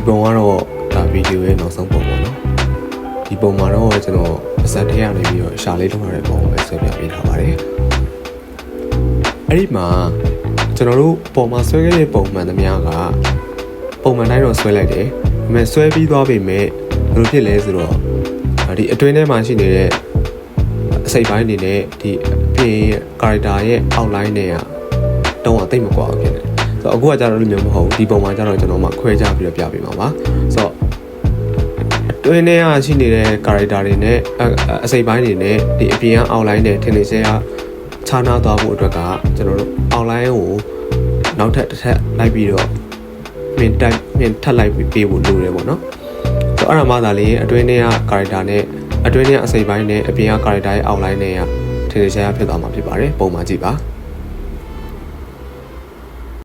ပုံကတော့ဒါဗီဒီယိုရဲ့နောက်ဆုံးပုံပေါ့နော်ဒီပုံမှာတော့ကျွန်တော်အစက်ထဲကနေပြီးတော့ရှာလေးထုတ်ရတဲ့ပုံကိုပဲဆွဲပြပေးထားပါတယ်အဲ့ဒီမှာကျွန်တော်တို့ပုံမှာဆွဲခဲ့တဲ့ပုံမှန်သမျှကပုံမှန်တိုင်းတော့ဆွဲလိုက်တယ်ဒါပေမဲ့ဆွဲပြီးသွားပြီမဲ့ဘယ်လိုဖြစ်လဲဆိုတော့ဒီအတွင်းထဲမှာရှိနေတဲ့အစိပ်ပိုင်းတွေနဲ့ဒီအပြင် character ရဲ့ outline တွေကတုံးအသိမကွာဘူးဖြစ်တယ်ဆိုတော့အခုကကျတော့လို့မျိုးမဟုတ်ဘူးဒီပုံမှာကျတော့ကျွန်တော်မှခွဲခြားပြီးတော့ပြပေးမှာပါဆိုတော့အတွင်းထဲကရှိနေတဲ့ character တွေနဲ့အစိပ်ပိုင်းတွေနဲ့ဒီအပြင်က outline နဲ့ထင်နေစေကခြားနာသွားဖို့အတွက်ကကျွန်တော်တို့ outline ကိုနောက်ထပ်တစ်ထပ်လိုက်ပြီးတော့မြင်ထပ်လိုက်ပေးဖို့လိုတယ်ပေါ့နော်ဆိုတော့အဲ့ဒါမှသာလေအတွင်းထဲက character နဲ့အတွင်းထဲကအစိပ်ပိုင်းနဲ့အပြင်က character ရဲ့ outline နဲ့ကထင်နေစေကဖြစ်သွားမှာဖြစ်ပါတယ်ပုံမှန်ကြည့်ပါ